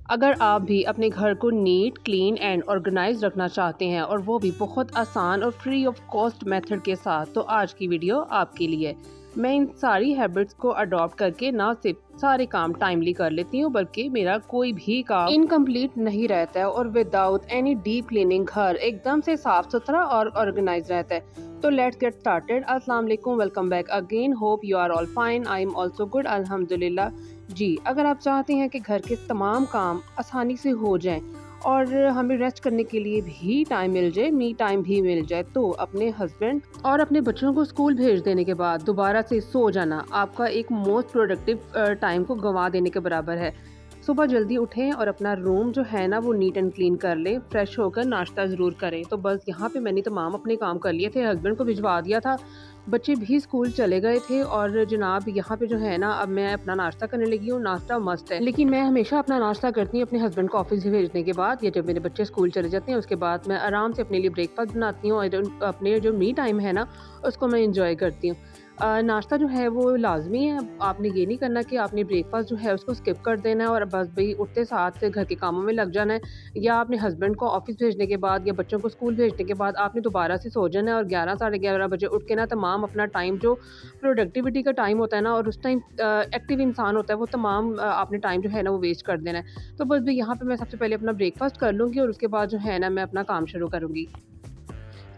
अगर आप भी अपने घर को नीट, क्लीन एंड ऑर्गेनाइज रखना चाहते हैं और वो भी बहुत आसान और फ्री ऑफ कॉस्ट मेथड के साथ, तो आज की वीडियो आपके लिए। मैं इन सारी हैबिट्स को अडॉप्ट करके ना सिर्फ सारे काम टाइमली कर लेती हूँ, बल्कि मेरा कोई भी काम इनकम्प्लीट नहीं रहता है और विदाउट एनी डीप क्लीनिंग घर एकदम से साफ सुथरा और ऑर्गेनाइज रहता है। तो लेट्स गेट स्टार्टेड। अस्सलाम वालेकुम, welcome back again. Hope you are all fine. I am also good, अल्हम्दुलिल्लाह। जी, अगर आप चाहते हैं कि घर के तमाम काम आसानी से हो जाएं और हमें रेस्ट करने के लिए भी टाइम मिल जाए, मी टाइम भी मिल जाए, तो अपने हस्बैंड और अपने बच्चों को स्कूल भेज देने के बाद दोबारा से सो जाना आपका एक मोस्ट प्रोडक्टिव टाइम को गंवा देने के बराबर है। सुबह जल्दी उठें और अपना रूम जो है ना वो नीट एंड क्लीन कर लें, फ्रेश होकर नाश्ता ज़रूर करें। तो बस यहाँ पे मैंने तमाम अपने काम कर लिए थे, हस्बैंड को भिजवा दिया था, बच्चे भी स्कूल चले गए थे और जनाब यहाँ पे जो है ना अब मैं अपना नाश्ता करने लगी हूँ। नाश्ता मस्त है, लेकिन मैं हमेशा अपना नाश्ता करती हूँ अपने हस्बैंड को ऑफिस भेजने के बाद या जब मेरे बच्चे स्कूल चले जाते हैं उसके बाद मैं आराम से अपने लिए ब्रेकफास्ट बनाती हूँ और अपने जो मी टाइम है ना उसको मैं इंजॉय करती हूँ। नाश्ता जो है वो लाज़मी है, आपने ये नहीं करना कि आपने ब्रेकफास्ट जो है उसको स्किप कर देना है और बस भई उठते साथ घर के कामों में लग जाना है, या आपने हस्बैंड को ऑफिस भेजने के बाद या बच्चों को स्कूल भेजने के बाद आपने दोबारा से सो जाना है और 11 साढ़े 11 बजे उठ के ना तमाम अपना टाइम जो प्रोडक्टिविटी का टाइम होता है ना और उस टाइम एक्टिव इंसान होता है वो तमाम आपने टाइम जो है ना वो वेस्ट कर देना है। तो बस भई यहाँ पे मैं सबसे पहले अपना ब्रेकफास्ट कर लूँगी और उसके बाद जो है ना मैं अपना काम शुरू करूँगी।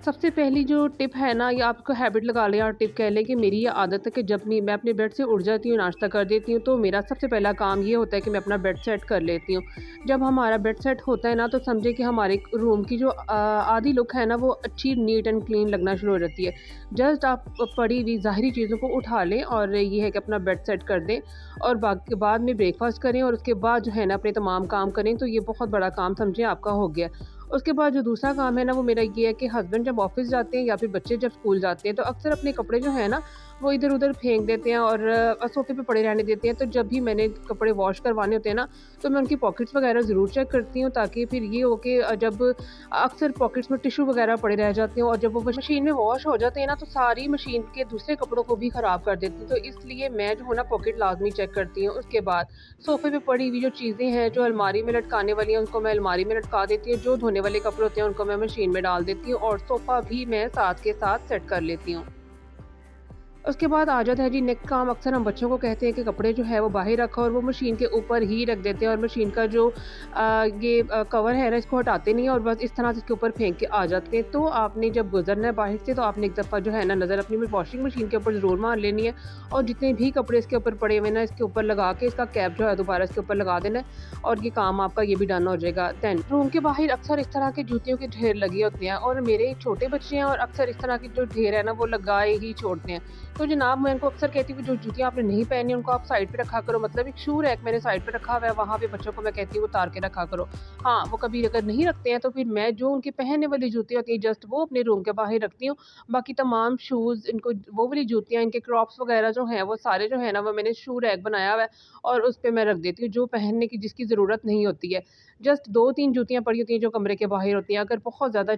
सबसे पहली जो टिप है ना, या आपको हैबिट लगा लें और टिप कह लें कि मेरी ये आदत है कि जब भी मैं अपने बेड से उठ जाती हूँ, नाश्ता कर देती हूँ, तो मेरा सबसे पहला काम ये होता है कि मैं अपना बेड सेट कर लेती हूँ। जब हमारा बेड सेट होता है ना, तो समझे कि हमारे रूम की जो आधी लुक है ना, वो अच्छी नीट एंड क्लीन लगना शुरू हो जाती है। जस्ट आप पड़ी हुई ज़ाहिरी चीज़ों को उठा लें और ये है कि अपना बेड सेट कर दें और बाकी बाद में ब्रेकफ़ास्ट करें और उसके बाद जो है ना अपने तमाम काम करें, तो ये बहुत बड़ा काम समझें आपका हो गया। उसके बाद जो दूसरा काम है ना वो मेरा ये है कि हस्बैंड जब ऑफ़िस जाते हैं या फिर बच्चे जब स्कूल जाते हैं, तो अक्सर अपने कपड़े जो है ना वो इधर-उधर फेंक देते हैं और सोफ़े पे पड़े रहने देते हैं। तो जब भी मैंने कपड़े वॉश करवाने होते हैं ना, तो मैं उनकी पॉकेट्स वग़ैरह ज़रूर चेक करती हूँ, ताकि फिर ये हो कि जब अक्सर पॉकेट्स में टिश्यू वग़ैरह पड़े रह जाते हैं और जब वो मशीन में वॉश हो जाते हैं ना, तो सारी मशीन के दूसरे कपड़ों को भी ख़राब कर देती हैं। तो इसलिए मैं जो हूँ ना पॉकेट लाज़मी चेक करती हूँ। उसके बाद सोफ़े पे पड़ी हुई जो चीज़ें हैं, जो अलमारी में लटकाने वाली हैं, उनको मैं अलमारी में लटका देती हूँ। जो धोने वाले कपड़े होते हैं, उनको मैं मशीन में डाल देती हूँ और सोफ़ा भी मैं साथ के साथ सेट कर लेती हूँ। उसके बाद आ जाता है जी नेक्स्ट काम। अक्सर हम बच्चों को कहते हैं कि कपड़े जो है वो बाहर रखो और वो मशीन के ऊपर ही रख देते हैं और मशीन का जो कवर है ना इसको हटाते नहीं हैं और बस इस तरह से इसके ऊपर फेंक के आ जाते हैं। तो आपने जब गुजरना है बाहर से, तो आपने एक दफ़ा जो है ना नज़र अपनी वॉशिंग मशीन के ऊपर ज़रूर मार लेनी है और जितने भी कपड़े इसके ऊपर पड़े हुए ना इसके ऊपर लगा के इसका कैप जो है दोबारा इसके ऊपर लगा देना है और ये काम आपका ये भी डन हो जाएगा। दैन रूम के बाहर अक्सर इस तरह के जूतियों के ढेर लगे होते हैं और मेरे छोटे बच्चे हैं और अक्सर इस तरह के जो ढेर है ना वो लगाए ही छोड़ते हैं। तो जनाब मैं उनको अक्सर कहती हूँ कि जो जूतियाँ आपने नहीं पहनी उनको आप साइड पे रखा करो, मतलब एक शू रैक मैंने साइड पे रखा हुआ है, वहाँ पे बच्चों को मैं कहती हूँ उतार के रखा करो। हाँ, वो कभी अगर नहीं रखते हैं तो फिर मैं जो उनकी पहनने वाली जूतियाँ होती हैं जस्ट वो अपने रूम के बाहर रखती हूँ। बाकी तमाम शूज़, इनको वो वाली जूतियाँ, इनके क्रॉप्स वगैरह जो हैं वो सारे जो है ना वो मैंने शू रैक बनाया हुआ है और उस पे मैं रख देती हूँ, जो पहनने की जिसकी ज़रूरत नहीं होती है। जस्ट 2-3 जूतियाँ पड़ी होती हैं जो कमरे के बाहर होती हैं। अगर बहुत ज़्यादा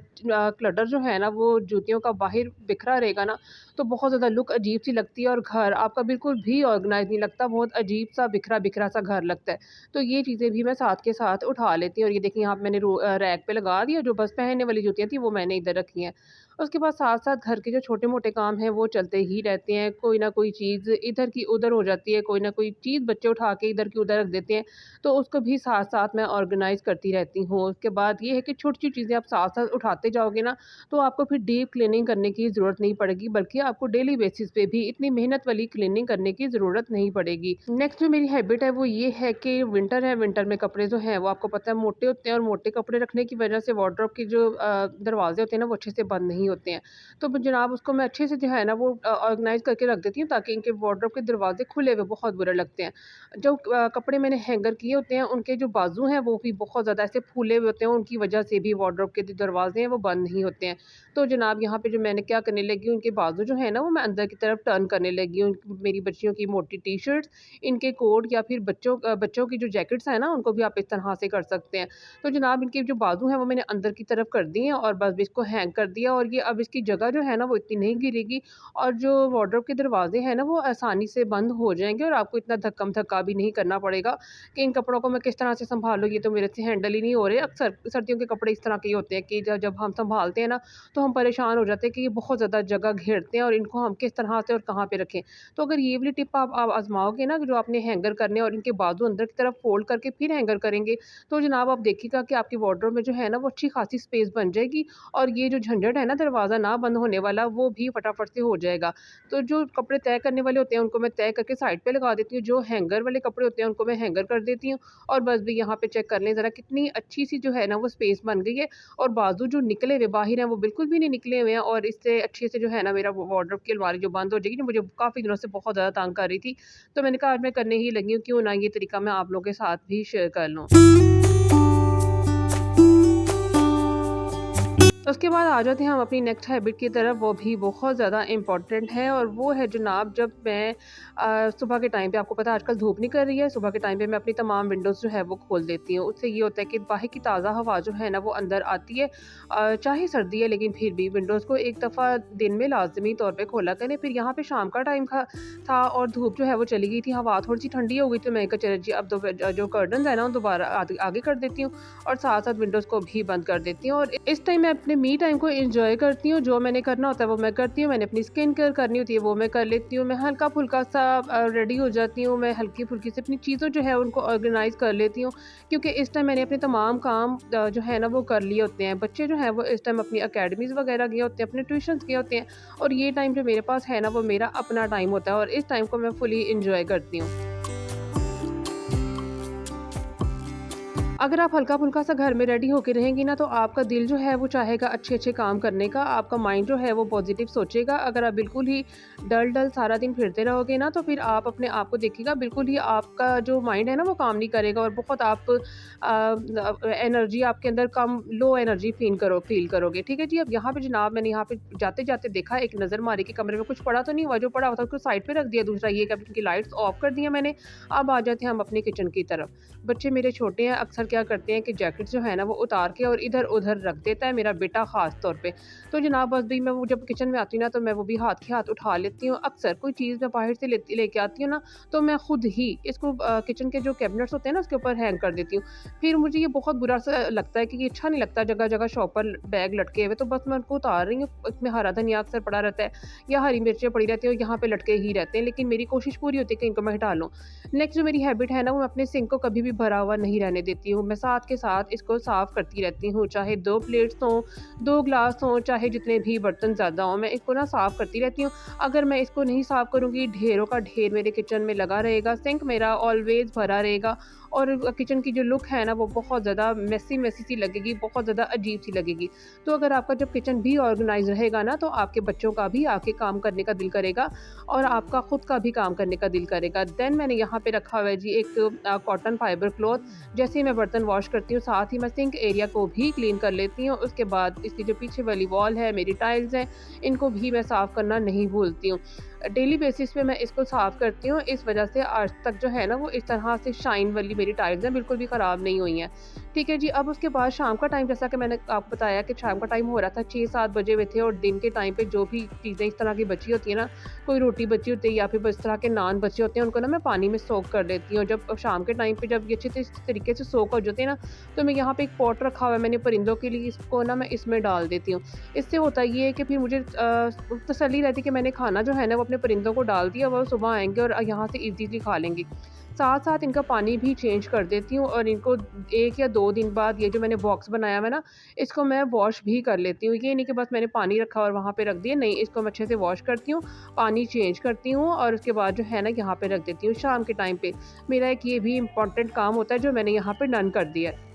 क्लटर जो है ना वो जूतियों का बाहर बिखरा रहेगा ना, तो बहुत ज़्यादा लुक अजीब-सी लगती है और घर आपका बिल्कुल भी ऑर्गनाइज़ नहीं लगता, बहुत अजीब-सा बिखरा-बिखरा सा घर लगता है। तो ये चीज़ें भी मैं साथ के साथ उठा लेती हूँ और ये देखिए यहाँ पे मैंने रैक पे लगा दिया, जो बस पहनने वाली जूतियाँ थी वो मैंने इधर रखी हैं। उसके बाद साथ-साथ घर के जो छोटे-मोटे काम हैं वो चलते ही रहते हैं, कोई ना कोई चीज़ इधर की उधर हो जाती है, कोई ना कोई चीज़ बच्चे उठा के इधर की उधर रख देते हैं, तो उसको भी साथ-साथ मैं ऑर्गनाइज़ करती रहती हूँ। उसके बाद ये है कि छोटी-छोटी चीज़ें आप साथ-साथ उठाते जाओगे ना, तो आपको फिर डीप क्लीनिंग करने की ज़रूरत नहीं पड़ेगी, बल्कि आपको डेली बेसिस पे भी इतनी मेहनत वाली क्लीनिंग करने की ज़रूरत नहीं पड़ेगी। नेक्स्ट जो मेरी हैबिट है वो ये है कि विंटर है, विंटर में कपड़े जो हैं वो आपको पता है मोटे होते हैं और मोटे कपड़े रखने की वजह से वार्डरोब के जो दरवाज़े होते हैं ना वो अच्छे से बंद नहीं होते हैं। तो जनाब उसको मैं अच्छे से जो है ना वो ऑर्गनाइज़ करके रख देती हूँ, ताकि इनके वार्डरोब के दरवाज़े खुले हुए बहुत बुरे लगते हैं। जो कपड़े मैंने हैंगर किए होते हैं उनके जो बाजू हैं वो भी बहुत ज़्यादा ऐसे फूले हुए होते हैं, उनकी वजह से भी वार्डरोब के जो दरवाज़े हैं वो बंद नहीं होते हैं। तो जनाब यहाँ पे जो मैंने क्या करने लगी हूँ, उनके बाजू जो है ना वो मैं अंदर की तरफ टर्न करने लगी हूँ। मेरी बच्चियों की मोटी टी-शर्ट्स, इनके कोट या फिर बच्चों की जो जैकेट्स हैं ना उनको भी आप इस तरह से कर सकते हैं। तो जनाब इनके जो बाजू हैं वो मैंने अंदर की तरफ कर दिए हैं और बस इसको हैंग कर दिया और कि अब इसकी जगह जो है ना वो इतनी नहीं गिरेगी और जो वार्डरोब के दरवाजे हैं ना वो आसानी से बंद हो जाएँगे और आपको इतना धक्कम-धक्का भी नहीं करना पड़ेगा कि इन कपड़ों को मैं किस तरह से सँभालूँ, ये तो मेरे से हैंडल ही नहीं हो रहे। अक्सर सर्दियों के कपड़े इस तरह के ही होते हैं कि जब हम सँभालते हैं ना तो हम परेशान हो जाते हैं कि ये बहुत ज़्यादा जगह घेरते हैं और इनको हम किस तरह से और कहाँ पे रखें। तो अगर ये वाली टिप आप आज़माओगे ना, जो आपने हैंगर करने और इनके बाजू अंदर की तरफ फ़ोल्ड करके फिर हैंगर करेंगे, तो जनाब आप देखिएगा कि आपकी वार्डरोब में जो है ना वो अच्छी खासी स्पेस बन जाएगी और ये जो झंझट है ना दरवाज़ा ना बंद होने वाला, वो भी फटाफट से हो जाएगा। तो जो कपड़े तय करने वाले होते हैं उनको मैं तय करके साइड पे लगा देती हूँ, जो हैंगर वाले कपड़े होते हैं उनको मैं हैंगर कर देती हूँ और बस भी यहाँ पे चेक कर लें ज़रा कितनी अच्छी-सी जो है ना वो स्पेस बन गई है और बाजू जो निकले हुए बाहर हैं वो बिल्कुल भी नहीं निकले हुए हैं और इससे अच्छे से जो है ना मेरा वार्डरोब की अलमारी जो बंद हो जाएगी, जो मुझे काफ़ी दिनों से बहुत ज़्यादा तंग कर रही थी। तो मैंने कहा आज मैं करने ही लगी हूँ, क्यों ना ये तरीका मैं आप लोगों के साथ भी शेयर कर लूँ। उसके बाद आ जाते हैं हम अपनी नेक्स्ट हैबिट की तरफ, वो भी बहुत ज़्यादा इम्पॉर्टेंट है और वो है जनाब जब मैं सुबह के टाइम पे, आपको पता है आजकल धूप निकल रही है, सुबह के टाइम पे मैं अपनी तमाम विंडोज़ जो है वो खोल देती हूँ। उससे ये होता है कि बाहर की ताज़ा हवा जो है ना वो अंदर आती है। चाहे सर्दी है लेकिन फिर भी विंडोज़ को एक दफ़ा दिन में लाज़मी तौर पे खोला करें। फिर यहाँ पे शाम का टाइम था और धूप जो है वो चली गई थी, हवा थोड़ी-सी ठंडी हो गई, तो मैंने कहा चलो जी अब जो कर्टन्स है ना वो दोबारा आगे कर देती हूँ और साथ-साथ विंडोज़ को भी बंद कर देती हूँ और इस टाइम मैं अपने मी टाइम को एन्जॉय करती हूँ। जो मैंने करना होता है वो मैं करती हूँ, मैंने अपनी स्किन केयर करनी होती है वो मैं कर लेती हूँ, मैं हल्का-फुल्का सा रेडी हो जाती हूँ, मैं हल्की-फुल्की से अपनी चीज़ों जो है उनको ऑर्गेनाइज़ कर लेती हूँ क्योंकि इस टाइम मैंने अपने तमाम काम जो है ना वो कर लिए होते हैं। बच्चे जो हैं वो इस टाइम अपनी अकेडमीज़ वगैरह गए होते हैं, अपने ट्यूशन्स गए होते हैं और ये टाइम जो मेरे पास है ना वो मेरा अपना टाइम होता है और इस टाइम को मैं फुली एन्जॉय करती हूँ। अगर आप हल्का-फुल्का सा घर में रेडी होके रहेंगी ना, तो आपका दिल जो है वो चाहेगा अच्छे-अच्छे काम करने का, आपका माइंड जो है वो पॉजिटिव सोचेगा। अगर आप बिल्कुल ही डल-डल सारा दिन फिरते रहोगे ना, तो फिर आप अपने आप को देखिएगा बिल्कुल ही आपका जो माइंड है ना वो काम नहीं करेगा और बहुत आप एनर्जी आपके अंदर कम लो एनर्जी फ़ील करोगे। ठीक है जी, अब यहाँ पे जनाब मैंने यहाँ पे जाते-जाते देखा, एक नज़र मारी कि कमरे में कुछ पड़ा तो नहीं हुआ, जो पड़ा हुआ था उसको साइड पे रख दिया। दूसरा ये कि अब इनकी लाइट्स ऑफ कर दी हैं मैंने। अब आ जाते हैं हम अपने किचन की तरफ। बच्चे मेरे छोटे हैं, अक्सर क्या करते हैं कि जैकेट जो है ना वो उतार के और इधर-उधर रख देता है, मेरा बेटा ख़ास तौर पे। तो जनाब बस भी मैं वो जब किचन में आती हूँ ना तो मैं वो भी हाथ के हाथ उठा लेती हूँ। अक्सर कोई चीज़ मैं बाहर से लेके आती हूँ ना तो मैं खुद ही इसको किचन के जो कैबिनेट्स होते हैं ना उसके ऊपर हैंग कर देती हूँ। फिर मुझे ये बहुत बुरा-सा लगता है कि ये अच्छा नहीं लगता जगह-जगह शॉप पर बैग लटके हुए, तो बस मैं उनको उतार रही हूँ। इसमें हरा धनिया अक्सर पड़ा रहता है या हरी मिर्चें पड़ी रहती हैं और यहाँ पे लटके ही रहते हैं, लेकिन मेरी कोशिश पूरी होती है कि इनको मैं हटा लूँ। नेक्स्ट जो मेरी हैबिट है ना वो मैं अपने सिंक को कभी भी भरा हुआ नहीं रहने देती हूँ। मैं साथ के साथ इसको साफ़ करती रहती हूँ, चाहे 2 प्लेट्स हों, 2 ग्लास हों, चाहे जितने भी बर्तन ज़्यादा हों, मैं इसको ना साफ़ करती रहती हूँ। अगर मैं इसको नहीं साफ़ करूँगी, ढेरों का ढेर मेरे किचन में लगा रहेगा, सिंक मेरा ऑलवेज़ भरा रहेगा और किचन की जो लुक है ना वो बहुत ज़्यादा मेसी-मेसी सी लगेगी, बहुत ज़्यादा अजीब-सी लगेगी। तो अगर आपका जब किचन भी ऑर्गनाइज़ रहेगा ना तो आपके बच्चों का भी आके काम करने का दिल करेगा और आपका खुद का भी काम करने का दिल करेगा। देन मैंने यहाँ पे रखा हुआ है जी एक कॉटन फाइबर क्लॉथ। जैसे ही मैं बर्तन वॉश करती हूँ साथ ही मैं सिंक एरिया को भी क्लीन कर लेती हूँ। उसके बाद इसकी जो पीछे वाली वॉल है, मेरी टाइल्स हैं, इनको भी मैं साफ़ करना नहीं भूलती हूँ। डेली बेसिस पे मैं इसको साफ़ करती हूँ, इस वजह से आज तक जो है ना वो इस तरह से शाइन वाली मेरी टाइल्स हैं, बिल्कुल भी ख़राब नहीं हुई हैं। ठीक है जी, अब उसके बाद शाम का टाइम, जैसा कि मैंने आपको बताया कि शाम का टाइम हो रहा था, 6-7 बजे हुए थे और दिन के टाइम पे जो भी चीज़ें इस तरह की बची होती है ना, कोई रोटी बची होती है या फिर इस तरह के नान बचे होते हैं, उनको ना मैं पानी में सोक कर देती हूँ। जब शाम के टाइम पे जब ये अच्छे तरीके से सोक हो जाते हैं ना, तो मैं यहाँ पे एक पॉट रखा हुआ है मैंने परिंदों के लिए, इसको ना मैं इसमें डाल देती हूँ। इससे होता ये है कि फिर मुझे तसल्ली रहती है कि मैंने खाना जो है ना वो अपने परिंदों को डाल दिया, वो सुबह आएँगे और यहाँ से ईज़िली खा लेंगे। साथ-साथ इनका पानी भी चेंज कर देती हूँ और इनको 1 या 2 दिन बाद ये जो मैंने बॉक्स बनाया हुआ है ना, इसको मैं वॉश भी कर लेती हूँ। ये नहीं कि बस मैंने पानी रखा और वहाँ पे रख दिया, नहीं, इसको मैं अच्छे से वॉश करती हूँ, पानी चेंज करती हूँ और उसके बाद जो है ना यहाँ पे रख देती हूँ शाम के टाइम पे। मेरा एक ये भी इम्पोर्टेंट काम होता है जो मैंने यहाँ पे डन कर दिया है।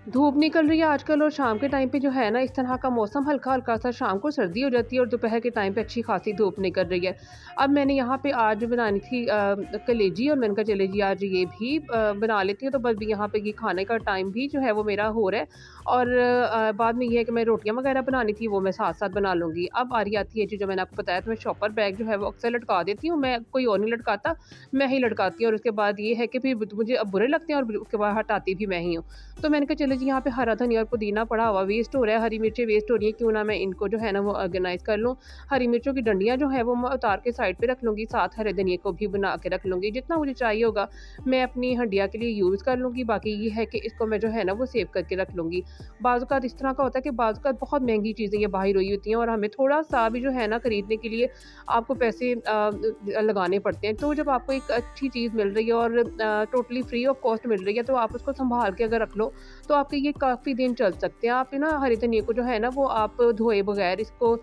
धूप निकल रही है आजकल और शाम के टाइम पे जो है ना इस तरह का मौसम हल्का-हल्का सा, शाम को सर्दी हो जाती है और दोपहर के टाइम पे अच्छी खासी धूप निकल रही है। अब मैंने यहाँ पे आज बनानी थी कलेजी और मैंने कहा चले जी आज ये भी बना लेती हूँ, तो बस भी यहाँ पे ये खाने का टाइम भी जो है वो मेरा हो रहा है और बाद में ये है कि मैं रोटियाँ वगैरह बनानी थी वो मैं साथ-साथ बना लूँगी। अब बारी आती है जी, जो मैंने आपको बताया था मैं शॉपर बैग जो है वो अक्सर लटका देती हूँ, मैं कोई और नहीं लटकाता, मैं ही लटकाती हूँ और उसके बाद ये है कि फिर मुझे अब बुरे लगते हैं और उसके बाद हटाती भी मैं ही हूँ। तो मैंने कहा चलो जी यहाँ पे हरा धनिया और पुदीना पड़ा हुआ वेस्ट हो रहा है, हरी मिर्चें वेस्ट हो रही हैं, क्यों ना मैं इनको जो है ना वो ऑर्गेनाइज़ कर लूँ। हरी मिर्चों की डंडियाँ जो है वो मैं उतार के साइड पे रख लूँगी, साथ हरे धनिये को भी बना के रख लूँगी। जितना मुझे चाहिए होगा मैं अपनी हंडिया के लिए यूज़ कर लूँगी, बाकी ये है कि इसको मैं जो है ना वो सेव करके रख लूँगी। बाज़ औक़ात इस तरह का होता है कि बाज़ औक़ात बहुत महँगी चीज़ें ये बाहर हुई होती हैं और हमें थोड़ा-सा भी जो है ना खरीदने के लिए आपको पैसे लगाने पड़ते हैं। तो जब आपको एक अच्छी चीज़ मिल रही है और टोटली फ्री ऑफ कॉस्ट मिल रही है, तो आप उसको सँभाल के अगर रख लो, तो आपके ये काफ़ी दिन चल सकते हैं। आप ना हरे धनिये को जो है ना वो आप धोए बगैर इसको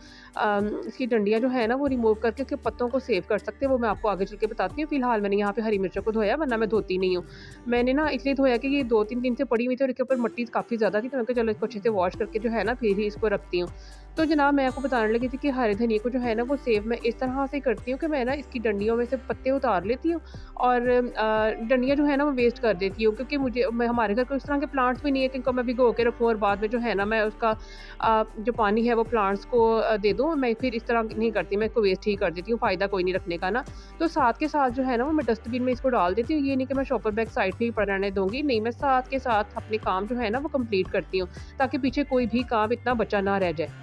इसकी डंडियाँ जो है ना वो रिमूव करके इसके पत्तों को सेव कर सकते हैं। वो मैं आपको आगे चल के बताती हूँ। फ़िलहाल मैंने यहाँ पे हरी मिर्चों को धोया, वरना मैं धोती नहीं हूँ। मैंने ना इसलिए धोया कि ये 2-3 दिन से पड़ी हुई थी और इसके ऊपर मिट्टी काफ़ी ज़्यादा थी, तो मैंने कहा चलो इसको अच्छे से वॉश करके जो है ना फिर ही इसको रखती हूँ। तो जनाब मैं आपको बताने लगी थी कि हरे धनिये को जो है ना वो सेव मैं इस तरह से करती हूँ कि मैं ना इसकी डंडियों में से पत्ते उतार लेती हूँ और डंडियाँ जो है ना वो वेस्ट कर देती हूँ, क्योंकि मैं हमारे घर को इस तरह के प्लांट्स भी नहीं है कि इनको मैं भिगो के रखूँ और बाद में जो है ना मैं उसका जो पानी है वो प्लांट्स को दे दूँ। मैं फिर इस तरह नहीं करती, मैं इसको वेस्ट ही कर देती हूँ, फ़ायदा कोई नहीं रखने का ना। तो साथ के साथ जो है ना वो मैं डस्टबिन में इसको डाल देती हूँ। ये नहीं कि मैं शॉपर बैग साइड में ही पड़ा रहने दूँगी, नहीं, मैं साथ के साथ अपने काम जो है ना वो कंप्लीट करती हूँ, ताकि पीछे कोई भी काम इतना बचा ना रह जाए।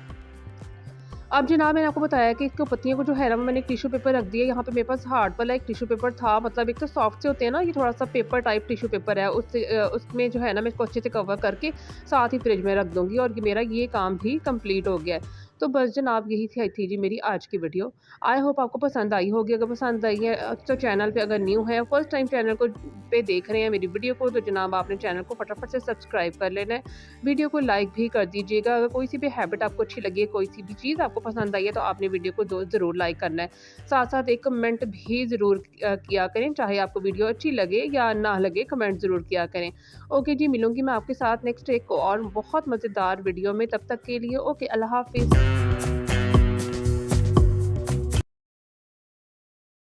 अब जनाब मैंने आपको बताया कि इसको पत्तियों को जो है ना मैंने एक टिश्यू पेपर रख दिया। यहाँ पे मेरे पास हार्ड वाला एक टिश्यू पेपर था, मतलब एक तो सॉफ्ट से होते हैं ना, ये थोड़ा सा पेपर टाइप टिश्यू पेपर है, उससे उसमें जो है ना मैं इसको अच्छे से कवर करके साथ ही फ्रिज में रख दूँगी और मेरा ये काम भी कंप्लीट हो गया है। तो बस जनाब यही थी जी मेरी आज की वीडियो। आई होप आपको पसंद आई होगी। अगर पसंद आई है तो चैनल पे अगर न्यू है, फर्स्ट टाइम चैनल को पे देख रहे हैं मेरी वीडियो को, तो जनाब आपने चैनल को फटाफट से सब्सक्राइब कर लेना है। वीडियो को लाइक भी कर दीजिएगा। अगर कोई सी भी हैबिट आपको अच्छी लगी है, कोई सी भी चीज़ आपको पसंद आई है, तो आपने वीडियो को ज़रूर लाइक करना है। साथ-साथ एक कमेंट भी ज़रूर किया करें, चाहे आपको वीडियो अच्छी लगे या ना लगे, कमेंट ज़रूर किया करें। ओके जी, मिलूँगी मैं आपके साथ नेक्स्ट एक और बहुत मज़ेदार वीडियो में, तब तक के लिए ओके, अल्लाह हाफ़िज़।